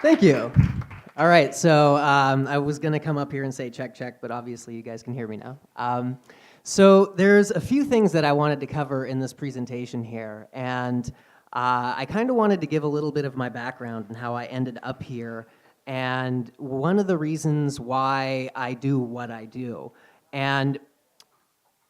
Thank you. All right, so I was going to come up here and say check, check, but obviously you guys can hear me now. So there's a few things that I wanted to cover in this presentation here, and I kind of wanted to give a little bit of my background and how I ended up here, and one of the reasons why I do what I do. And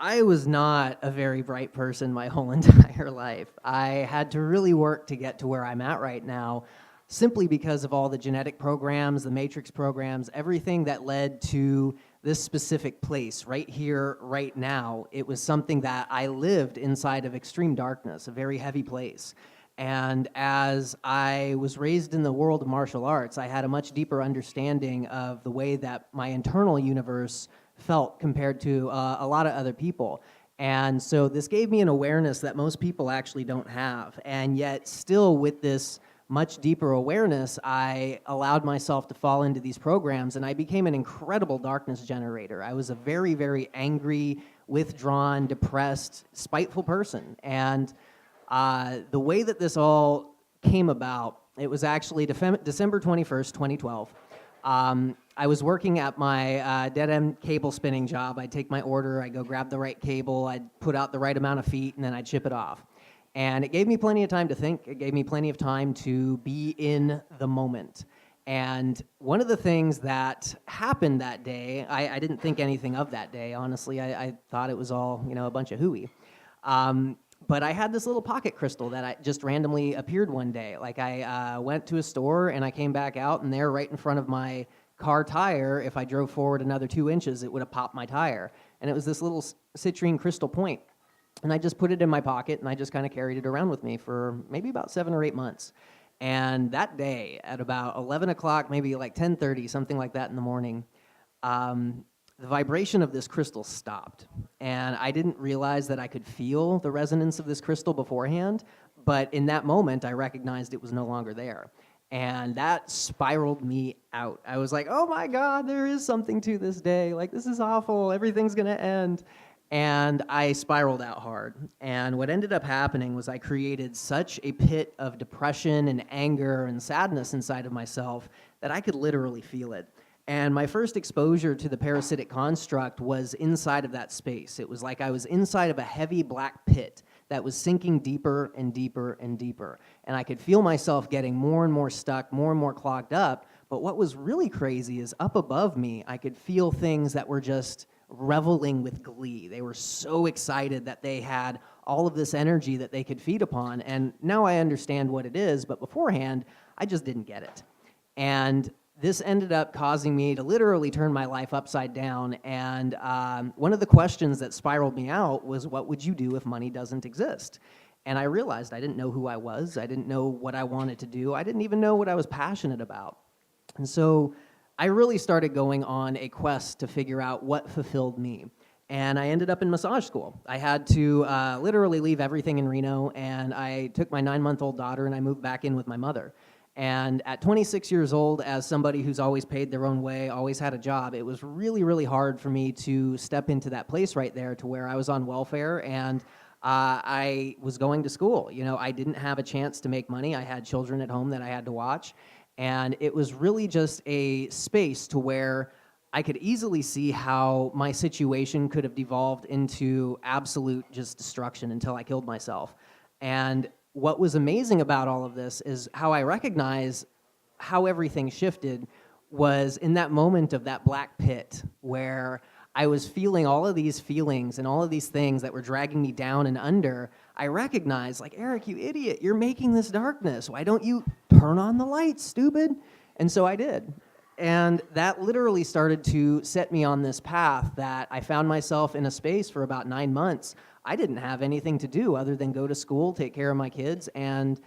I was not a very bright person my whole entire life. I had to really work to get to where I'm at right now, simply because of all the genetic programs, the matrix programs, everything that led to this specific place right here, right now. It was something that I lived inside of extreme darkness, a very heavy place. And as I was raised in the world of martial arts, I had a much deeper understanding of the way that my internal universe felt compared to a lot of other people. And so this gave me an awareness that most people actually don't have. And yet still with this much deeper awareness, I allowed myself to fall into these programs, and I became an incredible darkness generator. I was a very, very angry, withdrawn, depressed, spiteful person. And the way that this all came about, it was actually December 21st, 2012. I was working at my dead-end cable spinning job. I'd take my order, I'd go grab the right cable, I'd put out the right amount of feet, and then I'd ship it off. And it gave me plenty of time to think. It gave me plenty of time to be in the moment. And one of the things that happened that day, I didn't think anything of that day, honestly. I thought it was all, a bunch of hooey. But I had this little pocket crystal that just randomly appeared one day. Like I went to a store and I came back out, and there right in front of my car tire, if I drove forward another 2 inches, it would have popped my tire. And it was this little citrine crystal point. And I just put it in my pocket, and I just kind of carried it around with me for maybe about 7 or 8 months. And that day, at about 11 o'clock, maybe like 10:30, something like that in the morning, the vibration of this crystal stopped. And I didn't realize that I could feel the resonance of this crystal beforehand, but in that moment, I recognized it was no longer there. And that spiraled me out. I was like, oh my God, there is something to this day. Like, this is awful. Everything's going to end. And I spiraled out hard. And what ended up happening was I created such a pit of depression and anger and sadness inside of myself that I could literally feel it. And my first exposure to the parasitic construct was inside of that space. It was like I was inside of a heavy black pit that was sinking deeper and deeper and deeper. And I could feel myself getting more and more stuck, more and more clogged up. But what was really crazy is up above me, I could feel things that were just reveling with glee. They were so excited that they had all of this energy that they could feed upon. And now I understand what it is, but beforehand, I just didn't get it. And this ended up causing me to literally turn my life upside down. And one of the questions that spiraled me out was, what would you do if money doesn't exist? And I realized I didn't know who I was. I didn't know what I wanted to do. I didn't even know what I was passionate about. And so I really started going on a quest to figure out what fulfilled me. And I ended up in massage school. I had to literally leave everything in Reno, and I took my 9-month-old daughter and I moved back in with my mother. And at 26 years old, as somebody who's always paid their own way, always had a job, it was really, really hard for me to step into that place right there to where I was on welfare and I was going to school. I didn't have a chance to make money. I had children at home that I had to watch. And it was really just a space to where I could easily see how my situation could have devolved into absolute just destruction until I killed myself. And what was amazing about all of this is how I recognize how everything shifted was in that moment of that black pit where I was feeling all of these feelings and all of these things that were dragging me down and under. I recognized, like, Eric, you idiot, you're making this darkness. Why don't you turn on the lights, stupid? And so I did. And that literally started to set me on this path that I found myself in a space for about 9 months. I didn't have anything to do other than go to school, take care of my kids, and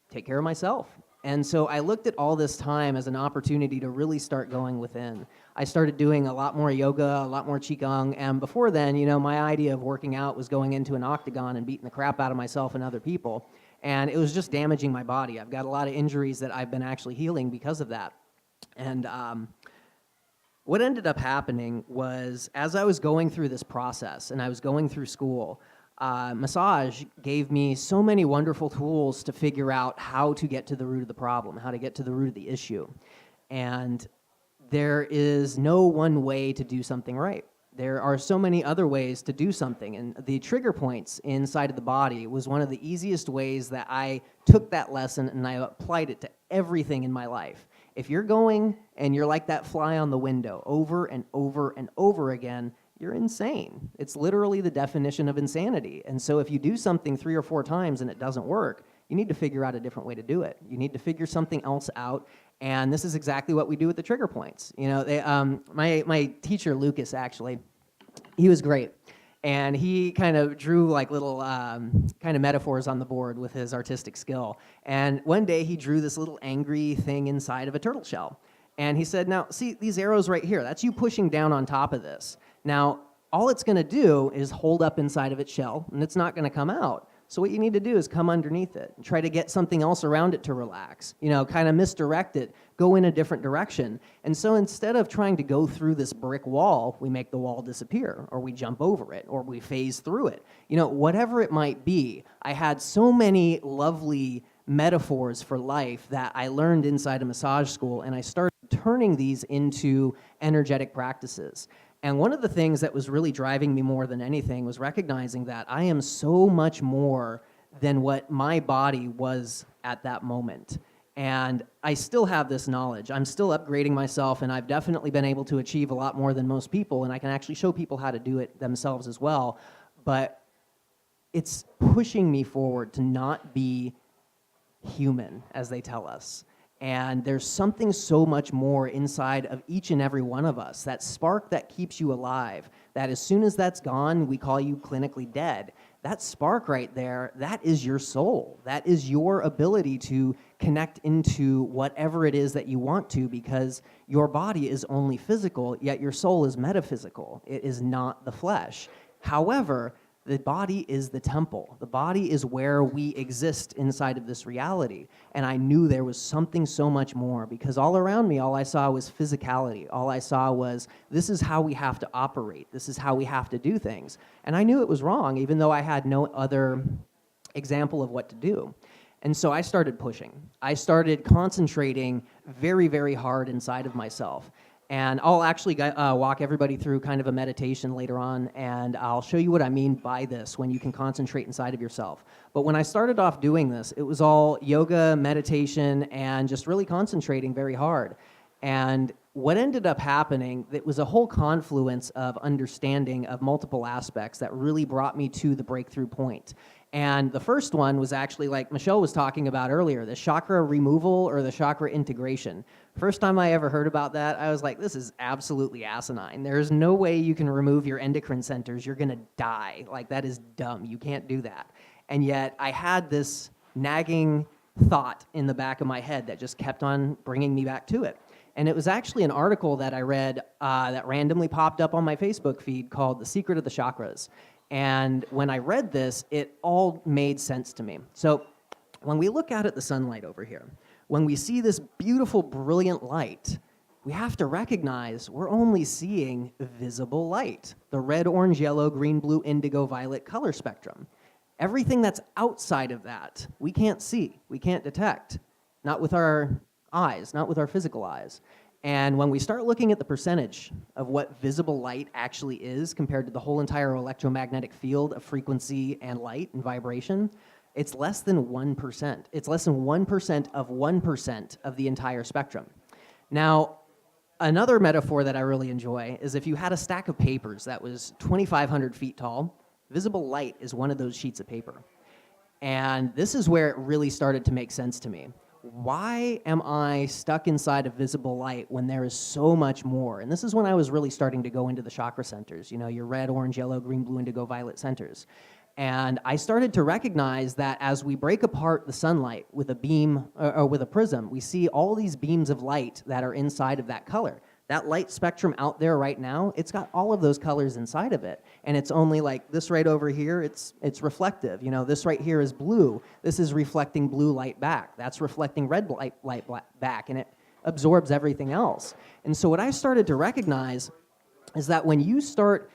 take care of myself. And so I looked at all this time as an opportunity to really start going within. I started doing a lot more yoga, a lot more qigong, and before then, my idea of working out was going into an octagon and beating the crap out of myself and other people. And it was just damaging my body. I've got a lot of injuries that I've been actually healing because of that. And what ended up happening was, as I was going through this process and I was going through school, massage gave me so many wonderful tools to figure out how to get to the root of the problem, how to get to the root of the issue. And there is no one way to do something right. There are so many other ways to do something, and the trigger points inside of the body was one of the easiest ways that I took that lesson and I applied it to everything in my life. If you're going and you're like that fly on the window over and over and over again, you're insane. It's literally the definition of insanity. And so if you do something 3 or 4 times and it doesn't work, you need to figure out a different way to do it. You need to figure something else out, and this is exactly what we do with the trigger points. You know, my teacher, Lucas, actually, he was great. And he kind of drew like little kind of metaphors on the board with his artistic skill. And one day he drew this little angry thing inside of a turtle shell. And he said, now, see these arrows right here? That's you pushing down on top of this. Now, all it's going to do is hold up inside of its shell, and it's not going to come out. So what you need to do is come underneath it and try to get something else around it to relax, you know, kind of misdirect it, go in a different direction. And so instead of trying to go through this brick wall, we make the wall disappear, or we jump over it, or we phase through it. You know, whatever it might be, I had so many lovely metaphors for life that I learned inside a massage school, and I started turning these into energetic practices. And one of the things that was really driving me more than anything was recognizing that I am so much more than what my body was at that moment. And I still have this knowledge. I'm still upgrading myself, and I've definitely been able to achieve a lot more than most people, and I can actually show people how to do it themselves as well. But it's pushing me forward to not be human, as they tell us. And there's something so much more inside of each and every one of us, that spark that keeps you alive, that as soon as that's gone, we call you clinically dead. That spark right there, that is your soul. That is your ability to connect into whatever it is that you want to, because your body is only physical, yet your soul is metaphysical. It is not the flesh. However, the body is the temple. The body is where we exist inside of this reality. And I knew there was something so much more, because all around me, all I saw was physicality. All I saw was, this is how we have to operate. This is how we have to do things. And I knew it was wrong, even though I had no other example of what to do. And so I started pushing. I started concentrating very, very hard inside of myself. And I'll actually walk everybody through kind of a meditation later on, and I'll show you what I mean by this, when you can concentrate inside of yourself. But when I started off doing this, it was all yoga, meditation, and just really concentrating very hard. And what ended up happening, it was a whole confluence of understanding of multiple aspects that really brought me to the breakthrough point. And the first one was actually, like Michelle was talking about earlier, the chakra removal or the chakra integration. First time I ever heard about that, I was like, this is absolutely asinine. There's no way you can remove your endocrine centers. You're going to die. Like, that is dumb. You can't do that. And yet I had this nagging thought in the back of my head that just kept on bringing me back to it. And it was actually an article that I read that randomly popped up on my Facebook feed called The Secret of the Chakras. And when I read this, it all made sense to me. So when we look out at the sunlight over here, when we see this beautiful, brilliant light, we have to recognize we're only seeing visible light, the red, orange, yellow, green, blue, indigo, violet color spectrum. Everything that's outside of that, we can't see, we can't detect, not with our eyes, not with our physical eyes. And when we start looking at the percentage of what visible light actually is compared to the whole entire electromagnetic field of frequency and light and vibration, it's less than 1%. It's less than 1% of the entire spectrum. Now, another metaphor that I really enjoy is if you had a stack of papers that was 2,500 feet tall, visible light is one of those sheets of paper. And this is where it really started to make sense to me. Why am I stuck inside of visible light when there is so much more? And this is when I was really starting to go into the chakra centers, you know, your red, orange, yellow, green, blue, indigo, violet centers. And I started to recognize that as we break apart the sunlight with a beam or with a prism, we see all these beams of light that are inside of that color. That light spectrum out there right now, it's got all of those colors inside of it. And it's only like this right over here, it's reflective. You know, this right here is blue. This is reflecting blue light back. That's reflecting red light back, and it absorbs everything else. And so what I started to recognize is that when you start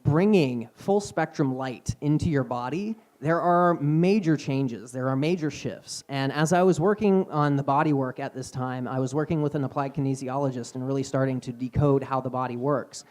bringing full spectrum light into your body, there are major changes, there are major shifts. And as I was working on the body work at this time, I was working with an applied kinesiologist and really starting to decode how the body works.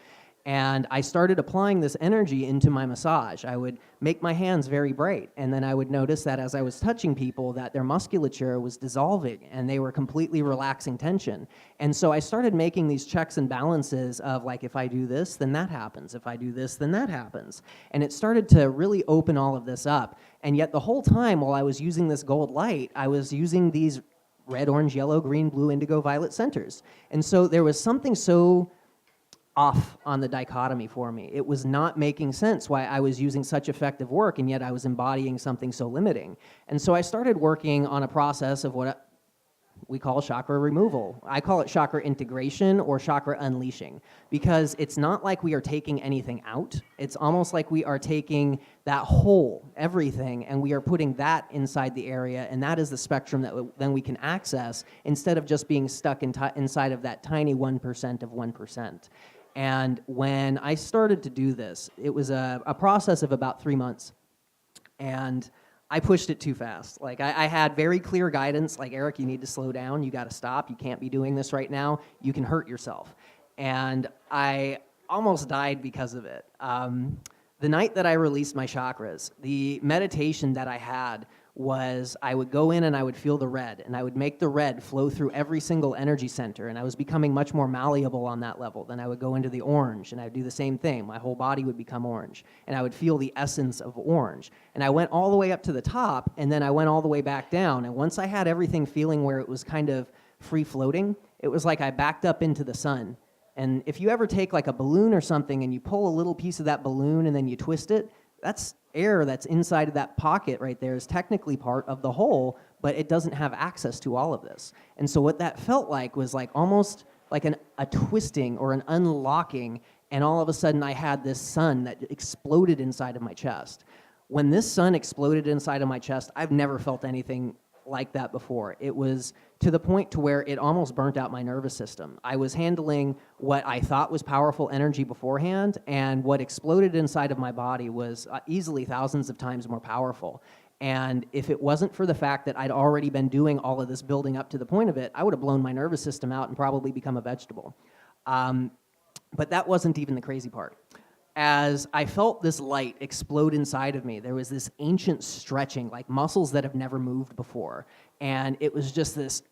And I started applying this energy into my massage. I would make my hands very bright, and then I would notice that as I was touching people that their musculature was dissolving and they were completely relaxing tension. And so I started making these checks and balances of like, if I do this, then that happens. If I do this, then that happens. And it started to really open all of this up. And yet the whole time while I was using this gold light, I was using these red, orange, yellow, green, blue, indigo, violet centers. And so there was something so off on the dichotomy for me. It was not making sense why I was using such effective work and yet I was embodying something so limiting. And so I started working on a process of what we call chakra removal. I call it chakra integration or chakra unleashing, because it's not like we are taking anything out. It's almost like we are taking that whole, everything, and we are putting that inside the area, and that is the spectrum that then we can access instead of just being stuck inside of that tiny 1% of 1%. And when I started to do this, it was a process of about 3 months. And I pushed it too fast. Like, I had very clear guidance, like, Eric, you need to slow down. You got to stop. You can't be doing this right now. You can hurt yourself. And I almost died because of it. The night that I released my chakras, the meditation that I had was I would go in and I would feel the red, and I would make the red flow through every single energy center, and I was becoming much more malleable on that level. Then I would go into the orange, and I would do the same thing. My whole body would become orange, and I would feel the essence of orange. And I went all the way up to the top, and then I went all the way back down, and once I had everything feeling where it was kind of free-floating, it was like I backed up into the sun. And if you ever take like a balloon or something and you pull a little piece of that balloon and then you twist it, that's air that's inside of that pocket right there is technically part of the whole, but it doesn't have access to all of this. And so what that felt like was like almost like a twisting or an unlocking, and all of a sudden I had this sun that exploded inside of my chest. When this sun exploded inside of my chest, I've never felt anything like that before. It was to the point to where it almost burnt out my nervous system. I was handling what I thought was powerful energy beforehand, and what exploded inside of my body was easily thousands of times more powerful. And if it wasn't for the fact that I'd already been doing all of this building up to the point of it, I would have blown my nervous system out and probably become a vegetable. But that wasn't even the crazy part. As I felt this light explode inside of me, there was this ancient stretching, like muscles that have never moved before. And it was just this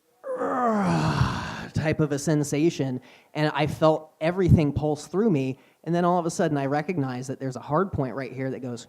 type of a sensation, and I felt everything pulse through me, and then all of a sudden I recognized that there's a hard point right here that goes,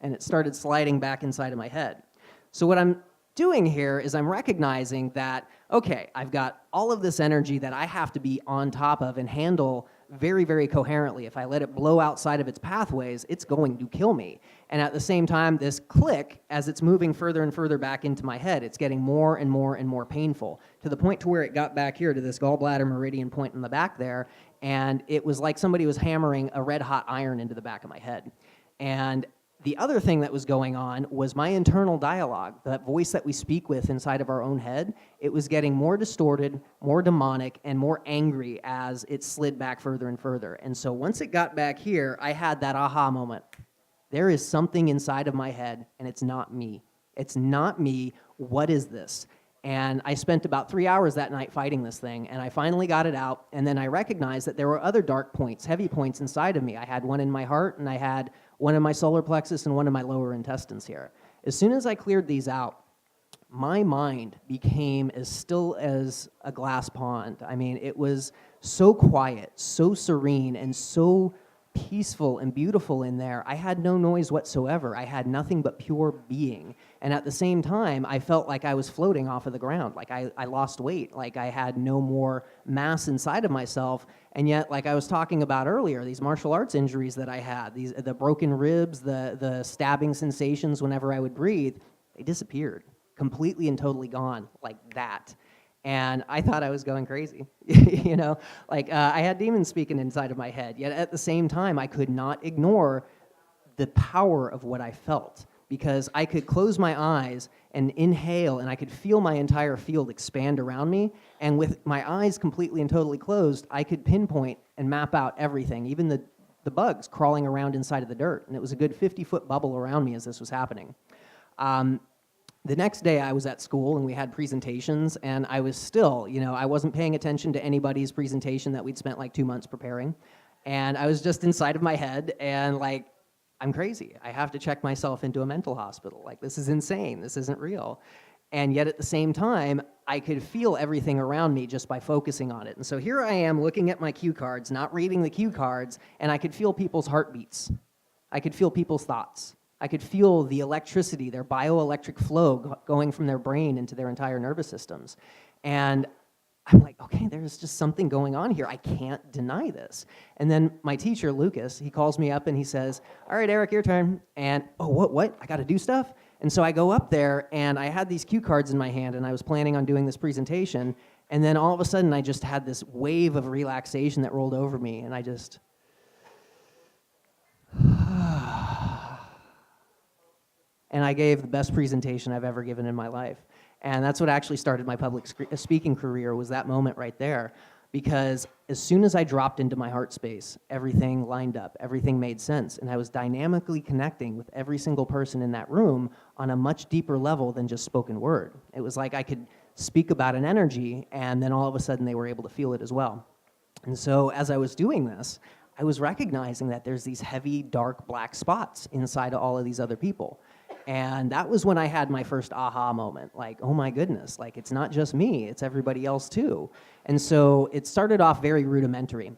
and it started sliding back inside of my head. So what I'm doing here is I'm recognizing that, okay, I've got all of this energy that I have to be on top of and handle very, very coherently. If I let it blow outside of its pathways, it's going to kill me. And at the same time, this click, as it's moving further and further back into my head, it's getting more and more and more painful, to the point to where it got back here to this gallbladder meridian point in the back there, and it was like somebody was hammering a red-hot iron into the back of my head. And the other thing that was going on was my internal dialogue, that voice that we speak with inside of our own head. It was getting more distorted, more demonic, and more angry as it slid back further and further. And so once it got back here, I had that aha moment. There is something inside of my head, and it's not me. It's not me. What is this? And I spent about 3 hours that night fighting this thing, and I finally got it out, and then I recognized that there were other dark points, heavy points inside of me. I had one in my heart, and I had one in my solar plexus, and one in my lower intestines here. As soon as I cleared these out, my mind became as still as a glass pond. I mean, it was so quiet, so serene, and so peaceful and beautiful in there. I had no noise whatsoever. I had nothing but pure being. And at the same time, I felt like I was floating off of the ground, like I lost weight, like I had no more mass inside of myself. And yet, like I was talking about earlier, these martial arts injuries that I had, the broken ribs, the stabbing sensations whenever I would breathe, they disappeared, completely and totally gone, like that. And I thought I was going crazy, you know? Like, I had demons speaking inside of my head, yet at the same time, I could not ignore the power of what I felt, because I could close my eyes and inhale, and I could feel my entire field expand around me, and with my eyes completely and totally closed, I could pinpoint and map out everything, even the the bugs crawling around inside of the dirt. And it was a good 50-foot bubble around me as this was happening. The next day I was at school and we had presentations, and I was still, I wasn't paying attention to anybody's presentation that we'd spent like 2 months preparing. And I was just inside of my head and like, I'm crazy. I have to check myself into a mental hospital. Like, this is insane. This isn't real. And yet at the same time, I could feel everything around me just by focusing on it. And so here I am looking at my cue cards, not reading the cue cards, and I could feel people's heartbeats. I could feel people's thoughts. I could feel the electricity, their bioelectric flow going from their brain into their entire nervous systems. And I'm like, okay, there's just something going on here. I can't deny this. And then my teacher, Lucas, he calls me up and he says, all right, Eric, your turn. And, oh, what? I got to do stuff? And so I go up there, and I had these cue cards in my hand, and I was planning on doing this presentation. And then all of a sudden, I just had this wave of relaxation that rolled over me, and I just... and I gave the best presentation I've ever given in my life. And that's what actually started my public speaking career, was that moment right there. Because as soon as I dropped into my heart space, everything lined up, everything made sense, and I was dynamically connecting with every single person in that room on a much deeper level than just spoken word. It was like I could speak about an energy, and then all of a sudden they were able to feel it as well. And so as I was doing this, I was recognizing that there's these heavy, dark, black spots inside of all of these other people. And that was when I had my first aha moment, like, oh my goodness, like, it's not just me, it's everybody else too. And so it started off very rudimentary.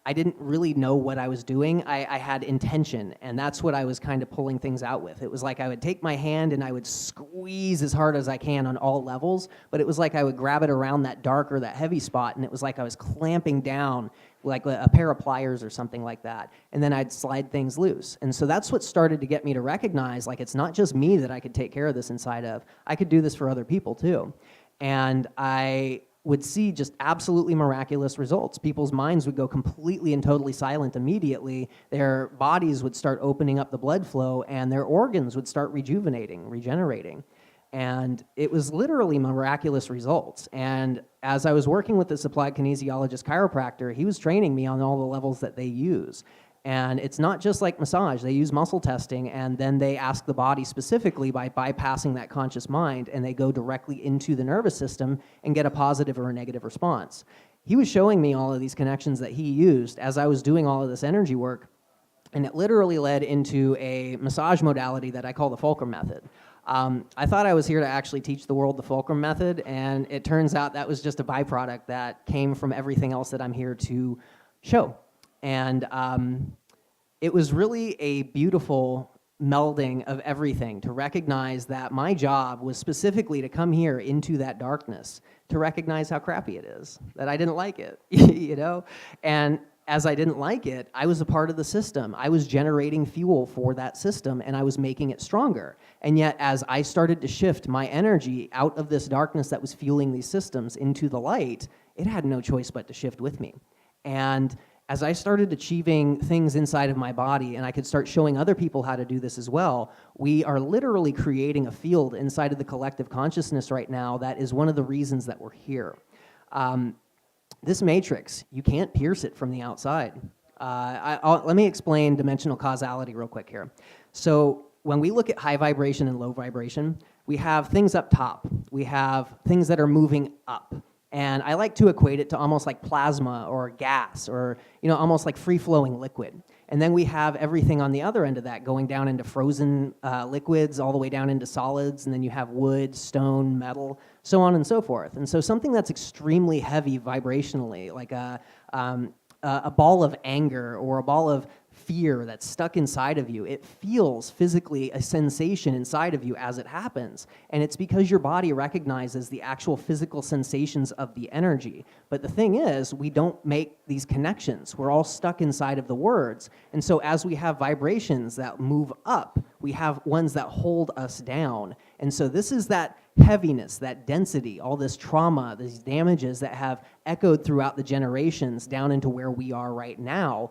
I didn't really know what I was doing. I had intention, and that's what I was kind of pulling things out with. It was like I would take my hand and I would squeeze as hard as I can on all levels, but it was like I would grab it around that dark or that heavy spot, and it was like I was clamping down like a pair of pliers or something like that, and then I'd slide things loose. And so that's what started to get me to recognize, like, it's not just me that I could take care of this inside of. I could do this for other people too. And I would see just absolutely miraculous results. People's minds would go completely and totally silent immediately. Their bodies would start opening up the blood flow, and their organs would start regenerating. And it was literally miraculous results. And as I was working with this applied kinesiologist chiropractor, he was training me on all the levels that they use. And it's not just like massage. They use muscle testing, and then they ask the body specifically by bypassing that conscious mind, and they go directly into the nervous system and get a positive or a negative response. He was showing me all of these connections that he used as I was doing all of this energy work, and it literally led into a massage modality that I call the Fulcrum method. I thought I was here to actually teach the world the Fulcrum method, and it turns out that was just a byproduct that came from everything else that I'm here to show. And it was really a beautiful melding of everything, to recognize that my job was specifically to come here into that darkness, to recognize how crappy it is, that I didn't like it, And as I didn't like it, I was a part of the system. I was generating fuel for that system, and I was making it stronger. And yet, as I started to shift my energy out of this darkness that was fueling these systems into the light, it had no choice but to shift with me. And as I started achieving things inside of my body, and I could start showing other people how to do this as well, we are literally creating a field inside of the collective consciousness right now that is one of the reasons that we're here. This matrix, you can't pierce it from the outside. Let me explain dimensional causality real quick here. So when we look at high vibration and low vibration, we have things up top. We have things that are moving up. And I like to equate it to almost like plasma or gas, or almost like free-flowing liquid. And then we have everything on the other end of that going down into frozen liquids, all the way down into solids, and then you have wood, stone, metal, so on and so forth. And so something that's extremely heavy vibrationally, like a ball of anger or a ball of fear that's stuck inside of you, it feels physically a sensation inside of you as it happens. And it's because your body recognizes the actual physical sensations of the energy. But the thing is, we don't make these connections. We're all stuck inside of the words. And so as we have vibrations that move up, we have ones that hold us down. And so this is that heaviness, that density, all this trauma, these damages that have echoed throughout the generations down into where we are right now,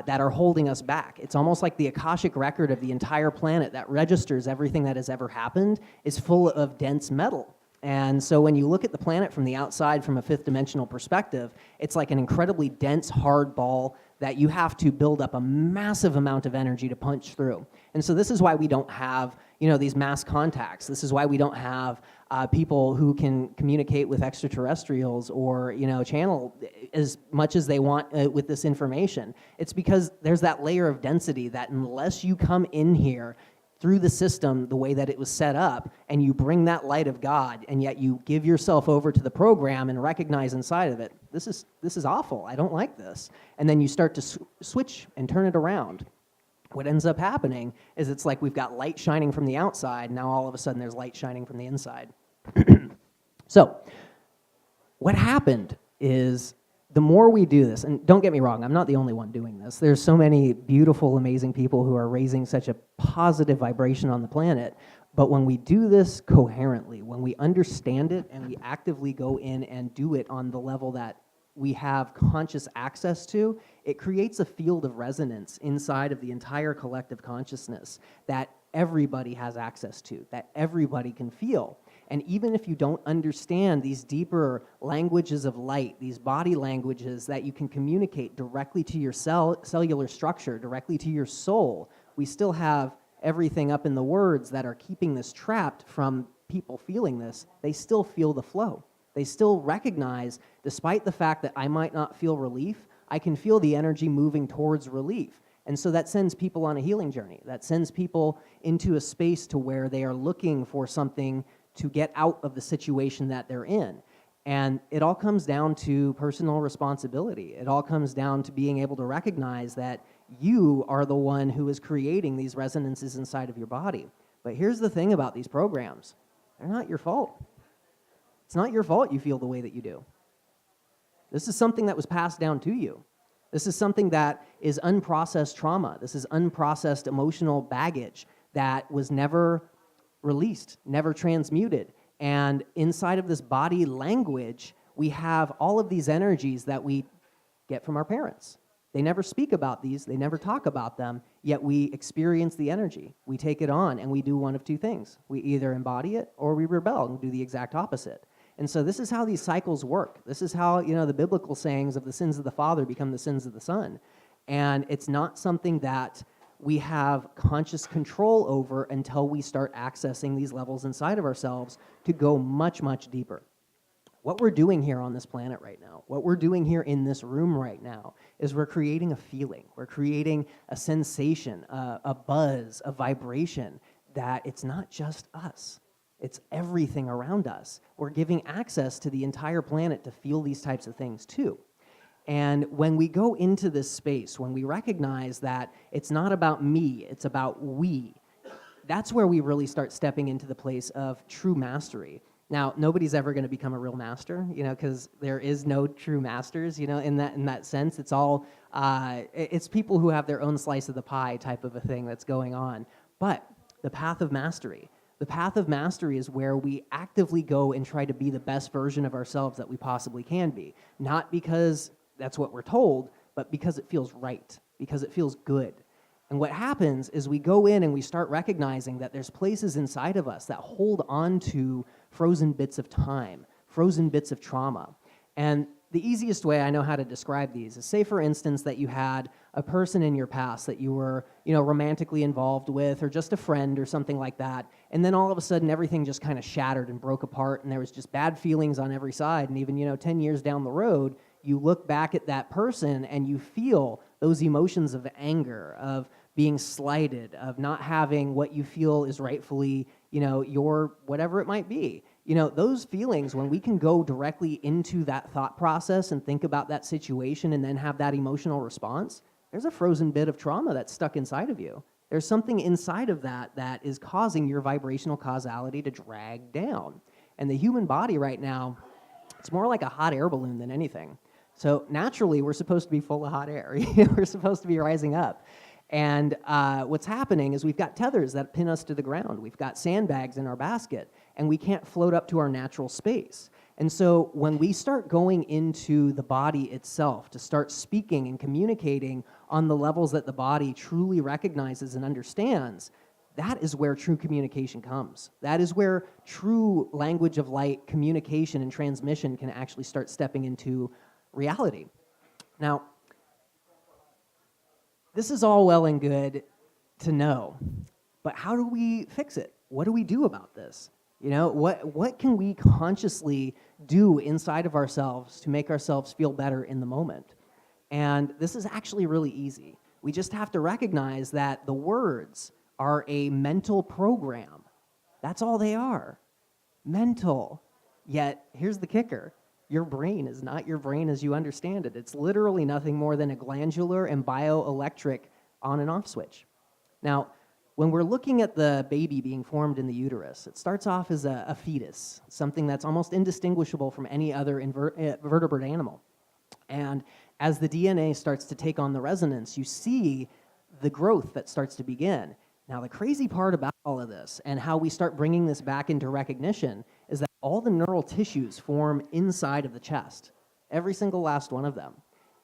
that are holding us back. It's almost like the Akashic record of the entire planet that registers everything that has ever happened is full of dense metal. And so when you look at the planet from the outside, from a fifth dimensional perspective, it's like an incredibly dense, hard ball that you have to build up a massive amount of energy to punch through. And so this is why we don't have, these mass contacts. This is why we don't have people who can communicate with extraterrestrials or, channel as much as they want with this information. It's because there's that layer of density that unless you come in here through the system the way that it was set up, and you bring that light of God, and yet you give yourself over to the program and recognize inside of it, this is awful, I don't like this. And then you start to switch and turn it around. What ends up happening is it's like we've got light shining from the outside, now all of a sudden there's light shining from the inside. So, what happened is the more we do this, and don't get me wrong, I'm not the only one doing this. There's so many beautiful, amazing people who are raising such a positive vibration on the planet. But when we do this coherently, when we understand it and we actively go in and do it on the level that we have conscious access to, it creates a field of resonance inside of the entire collective consciousness that everybody has access to, that everybody can feel. And even if you don't understand these deeper languages of light, these body languages that you can communicate directly to your cellular structure, directly to your soul, we still have everything up in the words that are keeping this trapped from people feeling this. They still feel the flow. They still recognize, despite the fact that I might not feel relief, I can feel the energy moving towards relief. And so that sends people on a healing journey. That sends people into a space to where they are looking for something to get out of the situation that they're in. And it all comes down to personal responsibility. It all comes down to being able to recognize that you are the one who is creating these resonances inside of your body. But here's the thing about these programs. They're not your fault. It's not your fault you feel the way that you do. This is something that was passed down to you. This is something that is unprocessed trauma. This is unprocessed emotional baggage that was never released, never transmuted. And inside of this body language, we have all of these energies that we get from our parents. They never speak about these, they never talk about them, yet we experience the energy. We take it on and we do one of two things. We either embody it or we rebel and do the exact opposite. And so this is how these cycles work. This is how, the biblical sayings of the sins of the father become the sins of the son. And it's not something that we have conscious control over until we start accessing these levels inside of ourselves to go much, much deeper. What we're doing here on this planet right now, what we're doing here in this room right now, is we're creating a feeling. We're creating a sensation, a buzz, a vibration that it's not just us. It's everything around us. We're giving access to the entire planet to feel these types of things too. And when we go into this space, when we recognize that it's not about me, it's about we, that's where we really start stepping into the place of true mastery. Now, nobody's ever going to become a real master, because there is no true masters, in that sense. It's all, it's people who have their own slice of the pie type of a thing that's going on. But the path of mastery is where we actively go and try to be the best version of ourselves that we possibly can be. Not because that's what we're told, but because it feels right, because it feels good. And what happens is we go in and we start recognizing that there's places inside of us that hold on to frozen bits of time, frozen bits of trauma. And the easiest way I know how to describe these is, say, for instance, that you had a person in your past that you were, romantically involved with, or just a friend or something like that, and then all of a sudden everything just kind of shattered and broke apart, and there was just bad feelings on every side, and even, 10 years down the road, you look back at that person and you feel those emotions of anger, of being slighted, of not having what you feel is rightfully, your whatever it might be. Those feelings, when we can go directly into that thought process and think about that situation and then have that emotional response, there's a frozen bit of trauma that's stuck inside of you. There's something inside of that is causing your vibrational causality to drag down. And the human body right now, it's more like a hot air balloon than anything. So naturally, we're supposed to be full of hot air. We're supposed to be rising up. And what's happening is we've got tethers that pin us to the ground. We've got sandbags in our basket, and we can't float up to our natural space. And so when we start going into the body itself to start speaking and communicating on the levels that the body truly recognizes and understands, that is where true communication comes. That is where true language of light communication and transmission can actually start stepping into reality. Now, this is all well and good to know, but how do we fix it? What do we do about this? You know, what can we consciously do inside of ourselves to make ourselves feel better in the moment? And this is actually really easy. We just have to recognize that the words are a mental program. That's all they are, mental. Yet, here's the kicker. Your brain is not your brain as you understand it. It's literally nothing more than a glandular and bioelectric on and off switch. Now, when we're looking at the baby being formed in the uterus, it starts off as a fetus, something that's almost indistinguishable from any other vertebrate animal. And as the DNA starts to take on the resonance, you see the growth that starts to begin. Now, the crazy part about all of this and how we start bringing this back into recognition is that all the neural tissues form inside of the chest, every single last one of them.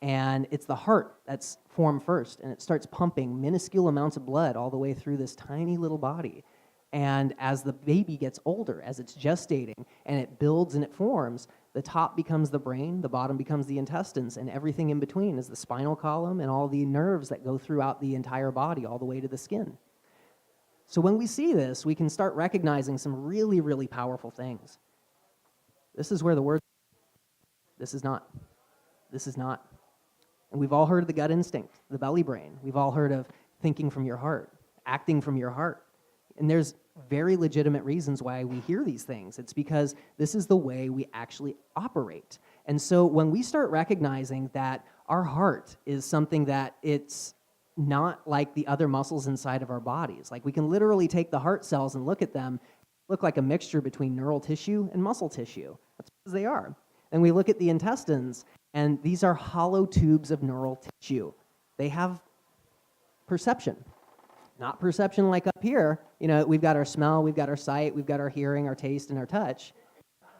And it's the heart that's formed first, and it starts pumping minuscule amounts of blood all the way through this tiny little body. And as the baby gets older, as it's gestating, and it builds and it forms, the top becomes the brain, the bottom becomes the intestines, and everything in between is the spinal column and all the nerves that go throughout the entire body all the way to the skin. So when we see this, we can start recognizing some really, really powerful things. This is where the word, this is not, this is not. And we've all heard of the gut instinct, the belly brain. We've all heard of thinking from your heart, acting from your heart. And there's very legitimate reasons why we hear these things. It's because this is the way we actually operate. And so when we start recognizing that our heart is something that it's not like the other muscles inside of our bodies. Like we can literally take the heart cells and look at them, look like a mixture between neural tissue and muscle tissue. That's what they are. And we look at the intestines, and these are hollow tubes of neural tissue. They have perception. Not perception like up here. You know, we've got our smell, we've got our sight, we've got our hearing, our taste, and our touch.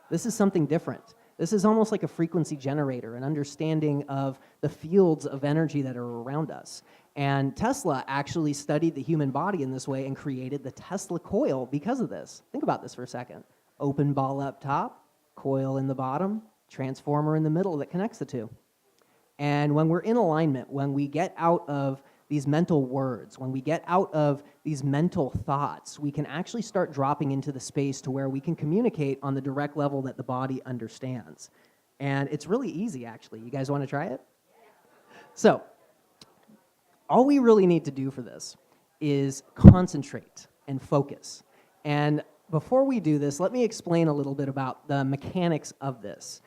This is something different. This is almost like a frequency generator, an understanding of the fields of energy that are around us. And Tesla actually studied the human body in this way and created the Tesla coil because of this. Think about this for a second. Open ball up top, coil in the bottom, transformer in the middle that connects the two. And when we're in alignment, when we get out of these mental words, when we get out of these mental thoughts, we can actually start dropping into the space to where we can communicate on the direct level that the body understands. And it's really easy, actually. You guys want to try it? So, all we really need to do for this is concentrate and focus. And before we do this, let me explain a little bit about the mechanics of this.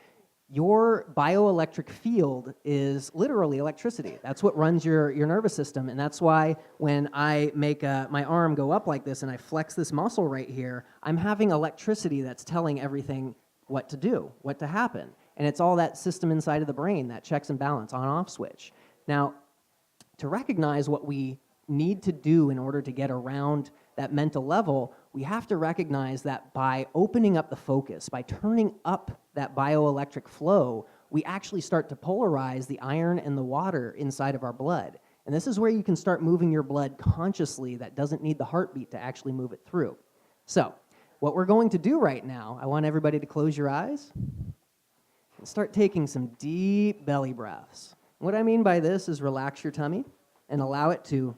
Your bioelectric field is literally electricity. That's what runs your nervous system, and that's why when I make my arm go up like this and I flex this muscle right here, I'm having electricity that's telling everything what to do, what to happen. And it's all that system inside of the brain, that checks and balance, on-off switch. Now, to recognize what we need to do in order to get around that mental level, we have to recognize that by opening up the focus, by turning up that bioelectric flow, we actually start to polarize the iron and the water inside of our blood. And this is where you can start moving your blood consciously that doesn't need the heartbeat to actually move it through. So, what we're going to do right now, I want everybody to close your eyes and start taking some deep belly breaths. What I mean by this is relax your tummy and allow it to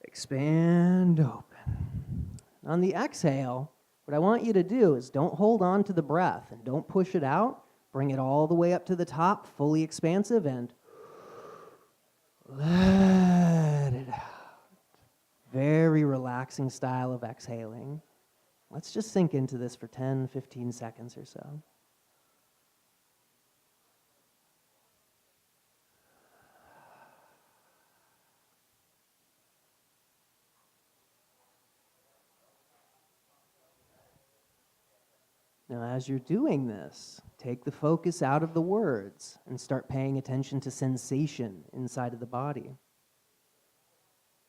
expand open. On the exhale, what I want you to do is don't hold on to the breath and don't push it out. Bring it all the way up to the top, fully expansive, and let it out. Very relaxing style of exhaling. Let's just sink into this for 10, 15 seconds or so. Now, as you're doing this, take the focus out of the words and start paying attention to sensation inside of the body.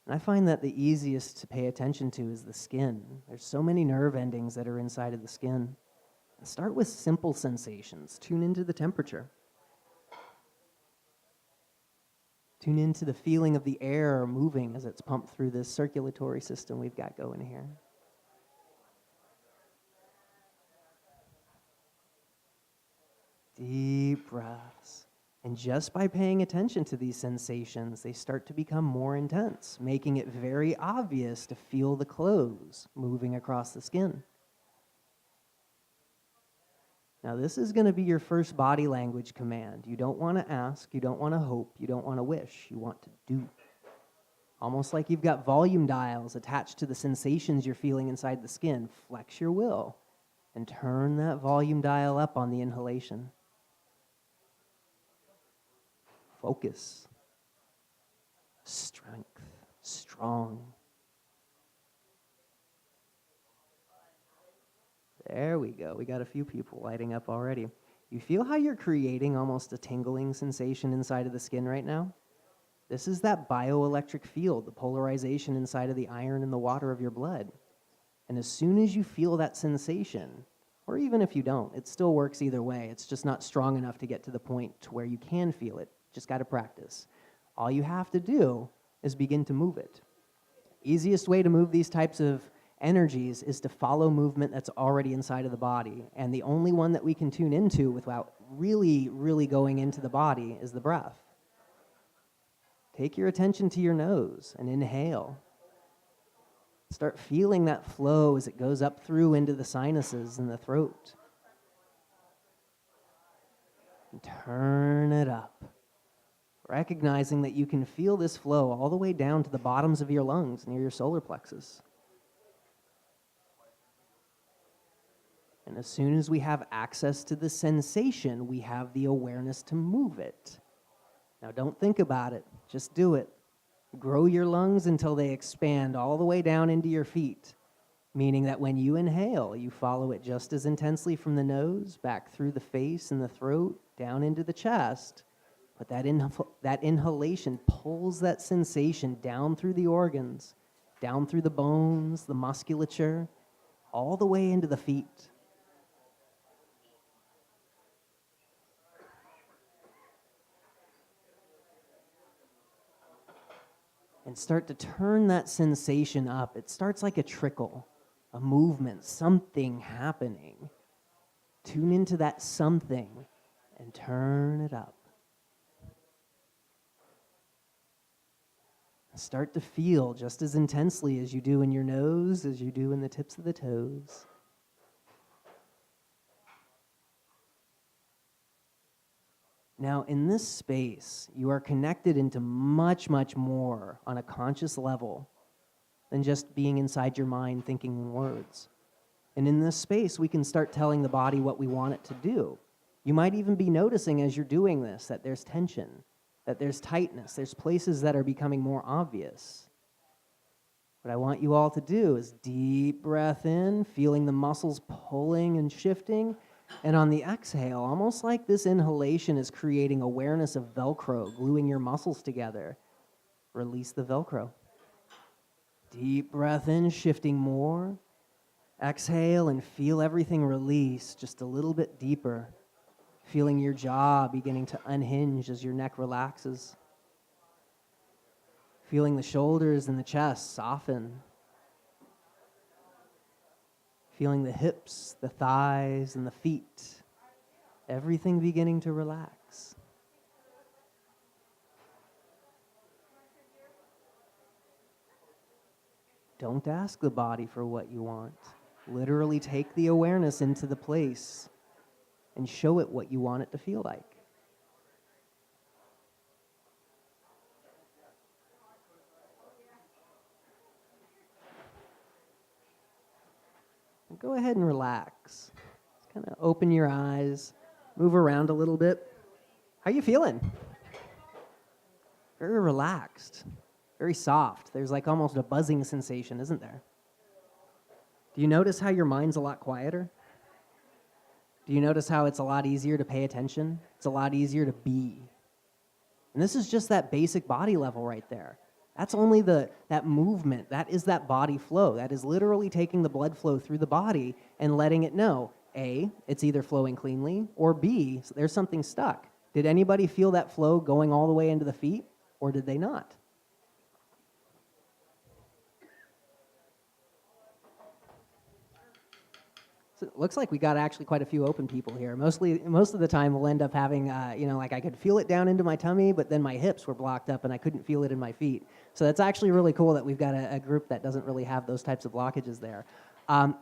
And I find that the easiest to pay attention to is the skin. There's so many nerve endings that are inside of the skin. Start with simple sensations. Tune into the temperature. Tune into the feeling of the air moving as it's pumped through this circulatory system we've got going here. Deep breaths. And just by paying attention to these sensations, they start to become more intense, making it very obvious to feel the clothes moving across the skin. Now, this is going to be your first body language command. You don't want to ask, you don't want to hope, you don't want to wish, you want to do. Almost like you've got volume dials attached to the sensations you're feeling inside the skin. Flex your will and turn that volume dial up on the inhalation. Focus. Strength. Strong. There we go. We got a few people lighting up already. You feel how you're creating almost a tingling sensation inside of the skin right now? This is that bioelectric field, the polarization inside of the iron in the water of your blood. And as soon as you feel that sensation, or even if you don't, it still works either way. It's just not strong enough to get to the point to where you can feel it. Just got to practice. All you have to do is begin to move it. Easiest way to move these types of energies is to follow movement that's already inside of the body. And the only one that we can tune into without really, really going into the body is the breath. Take your attention to your nose and inhale. Start feeling that flow as it goes up through into the sinuses and the throat. And turn it up. Recognizing that you can feel this flow all the way down to the bottoms of your lungs near your solar plexus. And as soon as we have access to the sensation, we have the awareness to move it. Now don't think about it, just do it. Grow your lungs until they expand all the way down into your feet, meaning that when you inhale, you follow it just as intensely from the nose, back through the face and the throat, down into the chest. But that inhalation pulls that sensation down through the organs, down through the bones, the musculature, all the way into the feet. And start to turn that sensation up. It starts like a trickle, a movement, something happening. Tune into that something and turn it up. Start to feel just as intensely as you do in your nose, as you do in the tips of the toes. Now, in this space, you are connected into much, much more on a conscious level than just being inside your mind thinking in words. And in this space, we can start telling the body what we want it to do. You might even be noticing as you're doing this that there's tension, that there's tightness, there's places that are becoming more obvious. What I want you all to do is deep breath in, feeling the muscles pulling and shifting, and on the exhale, almost like this inhalation is creating awareness of Velcro, gluing your muscles together. Release the Velcro. Deep breath in, shifting more. Exhale and feel everything release just a little bit deeper. Feeling your jaw beginning to unhinge as your neck relaxes. Feeling the shoulders and the chest soften. Feeling the hips, the thighs, and the feet. Everything beginning to relax. Don't ask the body for what you want. Literally take the awareness into the place and show it what you want it to feel like. And go ahead and relax. Just kind of open your eyes, move around a little bit. How you feeling? Very relaxed, very soft. There's like almost a buzzing sensation, isn't there? Do you notice how your mind's a lot quieter? Do you notice how it's a lot easier to pay attention? It's a lot easier to be. And this is just that basic body level right there. That's only that movement. That is that body flow. That is literally taking the blood flow through the body and letting it know, A, it's either flowing cleanly, or B, there's something stuck. Did anybody feel that flow going all the way into the feet, or did they not? So it looks like we got actually quite a few open people here. Most of the time we'll end up having, like I could feel it down into my tummy, but then my hips were blocked up and I couldn't feel it in my feet. So that's actually really cool that we've got a group that doesn't really have those types of blockages there.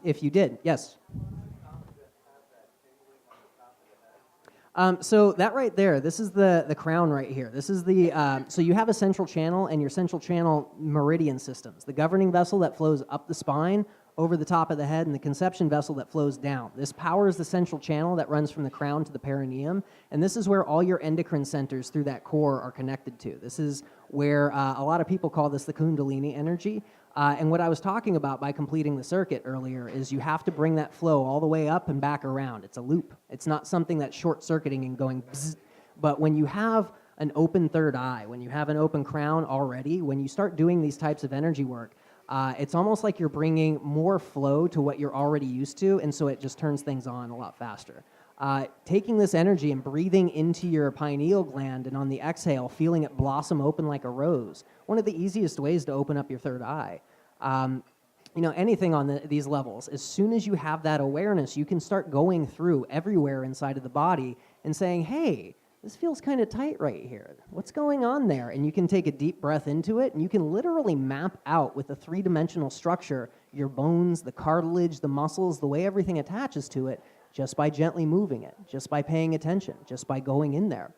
If you did, yes? So that right there, this is the crown right here. This is so you have a central channel and your central channel meridian systems, the governing vessel that flows up the spine, over the top of the head, and the conception vessel that flows down. This powers the central channel that runs from the crown to the perineum, and this is where all your endocrine centers through that core are connected to. This is where a lot of people call this the Kundalini energy. And what I was talking about by completing the circuit earlier is you have to bring that flow all the way up and back around. It's a loop. It's not something that's short-circuiting and going bzzz. But when you have an open third eye, when you have an open crown already, when you start doing these types of energy work, it's almost like you're bringing more flow to what you're already used to, and so it just turns things on a lot faster. Taking this energy and breathing into your pineal gland, and on the exhale, feeling it blossom open like a rose. One of the easiest ways to open up your third eye. Anything on these levels, as soon as you have that awareness, you can start going through everywhere inside of the body and saying, hey, this feels kind of tight right here. What's going on there? And you can take a deep breath into it, and you can literally map out with a three-dimensional structure your bones, the cartilage, the muscles, the way everything attaches to it, just by gently moving it, just by paying attention, just by going in there.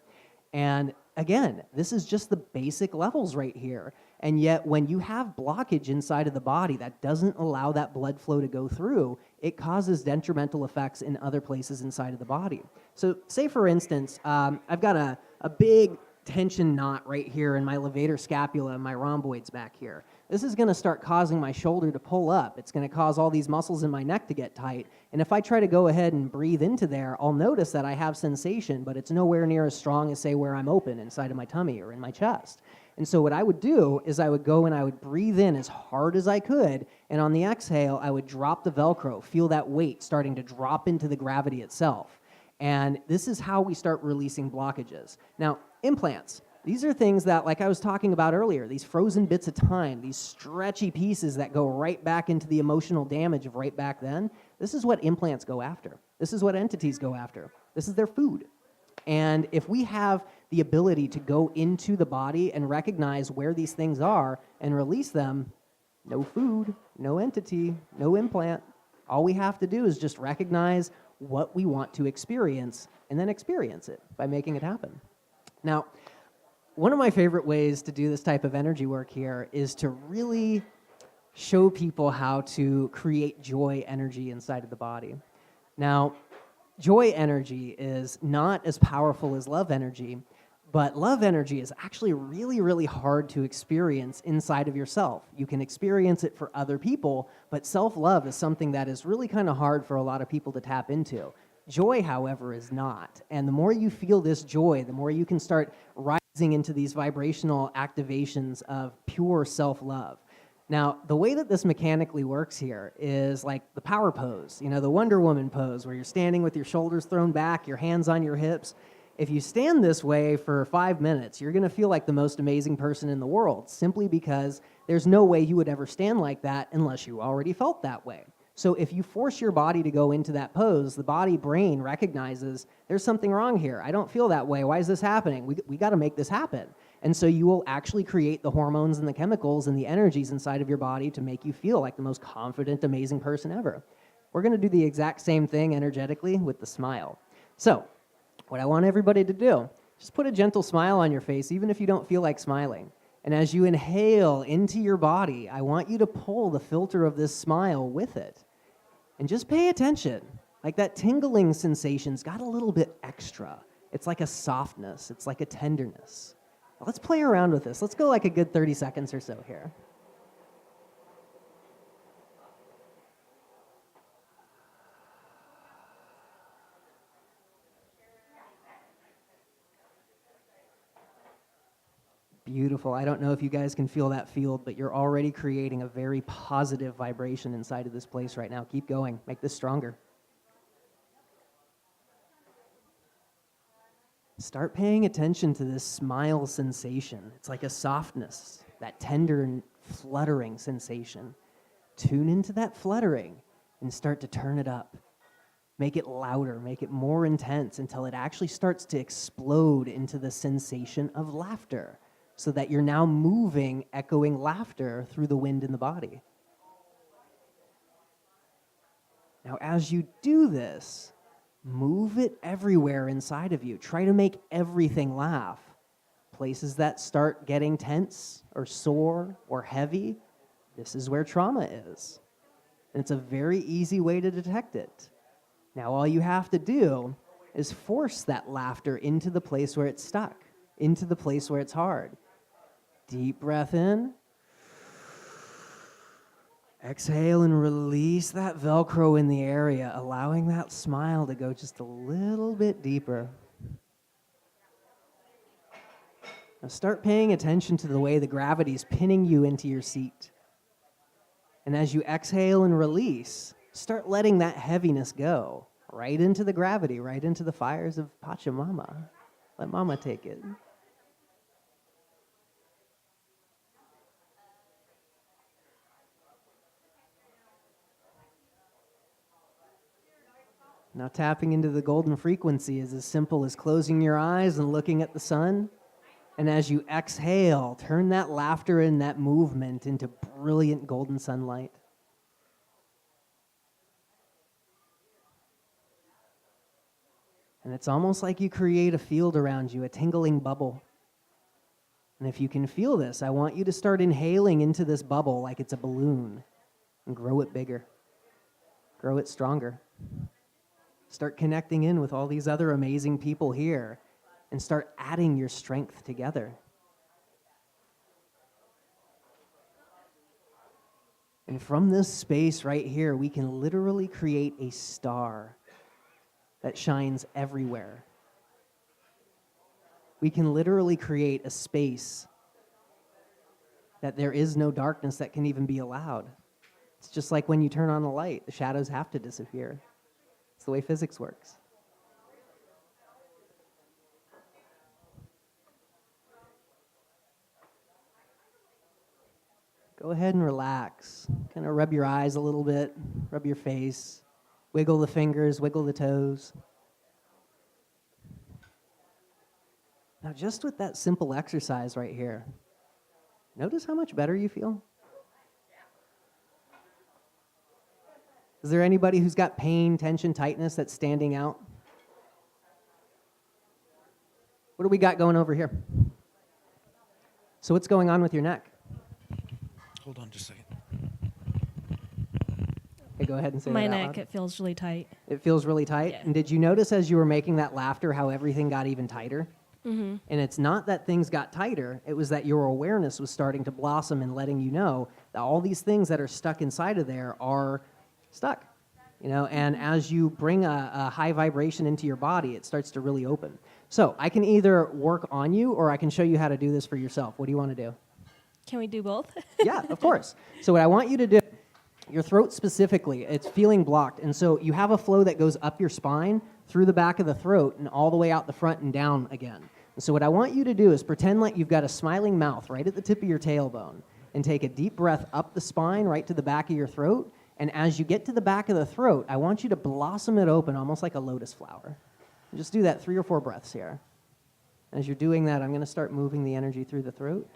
And again, this is just the basic levels right here. And yet, when you have blockage inside of the body that doesn't allow that blood flow to go through, it causes detrimental effects in other places inside of the body. So say, for instance, I've got a big tension knot right here in my levator scapula and my rhomboids back here. This is going to start causing my shoulder to pull up. It's going to cause all these muscles in my neck to get tight. And if I try to go ahead and breathe into there, I'll notice that I have sensation, but it's nowhere near as strong as, say, where I'm open inside of my tummy or in my chest. And so what I would do is I would go and I would breathe in as hard as I could, and on the exhale, I would drop the Velcro, feel that weight starting to drop into the gravity itself. And this is how we start releasing blockages. Now, implants. These are things that, like I was talking about earlier, these frozen bits of time, these stretchy pieces that go right back into the emotional damage of right back then. This is what implants go after. This is what entities go after. This is their food. And if we have the ability to go into the body and recognize where these things are and release them, no food, no entity, no implant. All we have to do is just recognize what we want to experience and then experience it by making it happen. Now, one of my favorite ways to do this type of energy work here is to really show people how to create joy energy inside of the body. Now, joy energy is not as powerful as love energy, but love energy is actually really, really hard to experience inside of yourself. You can experience it for other people, but self-love is something that is really kind of hard for a lot of people to tap into. Joy, however, is not. And the more you feel this joy, the more you can start rising into these vibrational activations of pure self-love. Now, the way that this mechanically works here is like the power pose, the Wonder Woman pose, where you're standing with your shoulders thrown back, your hands on your hips. If you stand this way for 5 minutes, you're going to feel like the most amazing person in the world, simply because there's no way you would ever stand like that unless you already felt that way. So if you force your body to go into that pose, the body-brain recognizes there's something wrong here. I don't feel that way. Why is this happening? We got to make this happen. And so you will actually create the hormones and the chemicals and the energies inside of your body to make you feel like the most confident, amazing person ever. We're going to do the exact same thing energetically with the smile. So what I want everybody to do, just put a gentle smile on your face, even if you don't feel like smiling. And as you inhale into your body, I want you to pull the filter of this smile with it. And just pay attention. Like that tingling sensation's got a little bit extra. It's like a softness. It's like a tenderness. Let's play around with this. Let's go like a good 30 seconds or so here. Beautiful. I don't know if you guys can feel that field, but you're already creating a very positive vibration inside of this place right now. Keep going. Make this stronger. Start paying attention to this smile sensation. It's like a softness, that tender and fluttering sensation. Tune into that fluttering and start to turn it up. Make it louder, make it more intense until it actually starts to explode into the sensation of laughter, so that you're now moving, echoing laughter through the wind in the body. Now, as you do this, move it everywhere inside of you. Try to make everything laugh. Places that start getting tense or sore or heavy, this is where trauma is. And it's a very easy way to detect it. Now, all you have to do is force that laughter into the place where it's stuck, into the place where it's hard. Deep breath in. Exhale and release that Velcro in the area, allowing that smile to go just a little bit deeper. Now start paying attention to the way the gravity is pinning you into your seat. And as you exhale and release, start letting that heaviness go right into the gravity, right into the fires of Pachamama. Let Mama take it. Now tapping into the golden frequency is as simple as closing your eyes and looking at the sun. And as you exhale, turn that laughter and that movement into brilliant golden sunlight. And it's almost like you create a field around you, a tingling bubble. And if you can feel this, I want you to start inhaling into this bubble like it's a balloon and grow it bigger, grow it stronger. Start connecting in with all these other amazing people here and start adding your strength together. And from this space right here, we can literally create a star that shines everywhere. We can literally create a space that there is no darkness that can even be allowed. It's just like when you turn on a light, the shadows have to disappear. It's the way physics works. Go ahead and relax. Kind of rub your eyes a little bit, rub your face, wiggle the fingers, wiggle the toes. Now, just with that simple exercise right here, notice how much better you feel. Is there anybody who's got pain, tension, tightness that's standing out? What do we got going over here? So what's going on with your neck? Hold on just a second. Okay, go ahead and say My that out neck, loud. it feels really tight. It feels really tight? Yeah. And did you notice as you were making that laughter how everything got even tighter? Mm-hmm. And it's not that things got tighter, it was that your awareness was starting to blossom and letting you know that all these things that are stuck inside of there are stuck. You know, and as you bring a high vibration into your body, it starts to really open. So I can either work on you or I can show you how to do this for yourself. What do you want to do? Can we do both? Yeah, of course. So what I want you to do, your throat specifically, it's feeling blocked. And so you have a flow that goes up your spine, through the back of the throat, and all the way out the front and down again. And so what I want you to do is pretend like you've got a smiling mouth right at the tip of your tailbone, and take a deep breath up the spine, right to the back of your throat. And as you get to the back of the throat, I want you to blossom it open almost like a lotus flower. And just do that 3 or 4 breaths here. As you're doing that, I'm going to start moving the energy through the throat.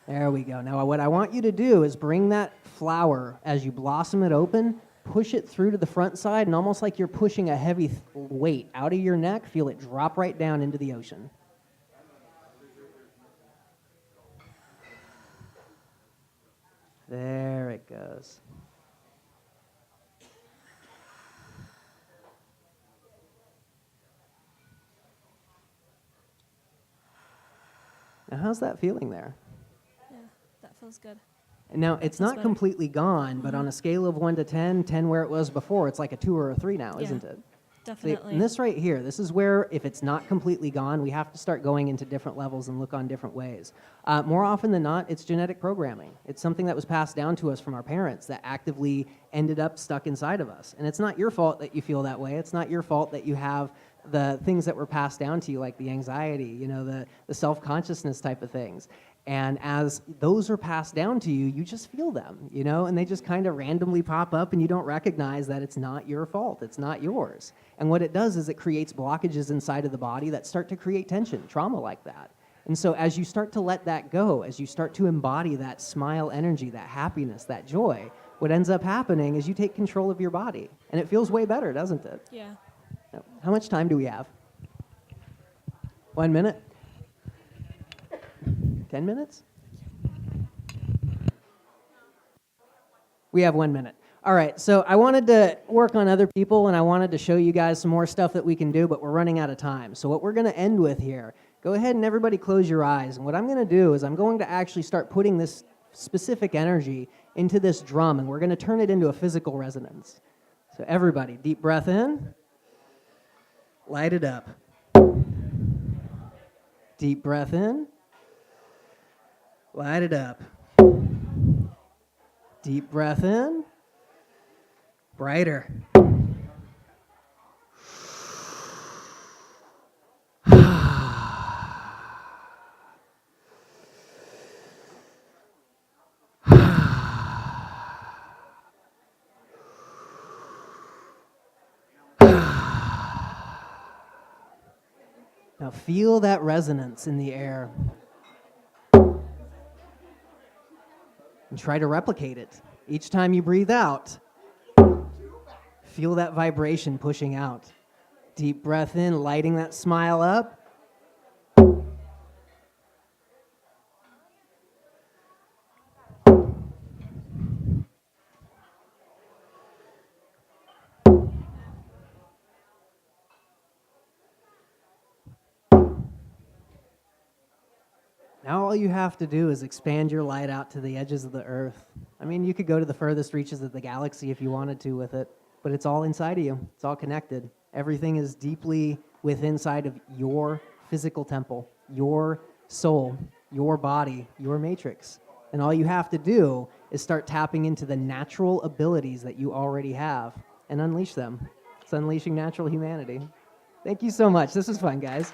There we go. Now what I want you to do is bring that flower, as you blossom it open, push it through to the front side, and almost like you're pushing a heavy weight out of your neck, feel it drop right down into the ocean. There it goes. Now, how's that feeling there? Yeah, that feels good. And now, it's feels not better. completely gone, but on a scale of 1 to 10, 10 where it was before, it's like a 2 or a 3 now, Yeah. isn't it? See, Definitely. and this right here, this is where if it's not completely gone, we have to start going into different levels and look on different ways. More often than not, it's genetic programming. It's something that was passed down to us from our parents that actively ended up stuck inside of us. And it's not your fault that you feel that way. It's not your fault that you have the things that were passed down to you, like the anxiety, you know, the self-consciousness type of things. And as those are passed down to you, you just feel them, you know, and they just kind of randomly pop up and you don't recognize that it's not your fault, it's not yours. And what it does is it creates blockages inside of the body that start to create tension, trauma like that. And so as you start to let that go, as you start to embody that smile energy, that happiness, that joy, what ends up happening is you take control of your body. And it feels way better, doesn't it? Yeah. How much time do we have? 1 minute? 10 minutes? We have 1 minute. All right, so I wanted to work on other people, and I wanted to show you guys some more stuff that we can do, but we're running out of time. So what we're going to end with here, go ahead and everybody close your eyes. And what I'm going to do is I'm going to actually start putting this specific energy into this drum, and we're going to turn it into a physical resonance. So everybody, deep breath in. Light it up. Deep breath in. Light it up. Deep breath in. Brighter. Now feel that resonance in the air. And try to replicate it. Each time you breathe out, feel that vibration pushing out. Deep breath in, lighting that smile up. Now all you have to do is expand your light out to the edges of the earth. I mean, you could go to the furthest reaches of the galaxy if you wanted to with it, but it's all inside of you. It's all connected. Everything is deeply within inside of your physical temple, your soul, your body, your matrix. And all you have to do is start tapping into the natural abilities that you already have and unleash them. It's unleashing natural humanity. Thank you so much. This was fun, guys.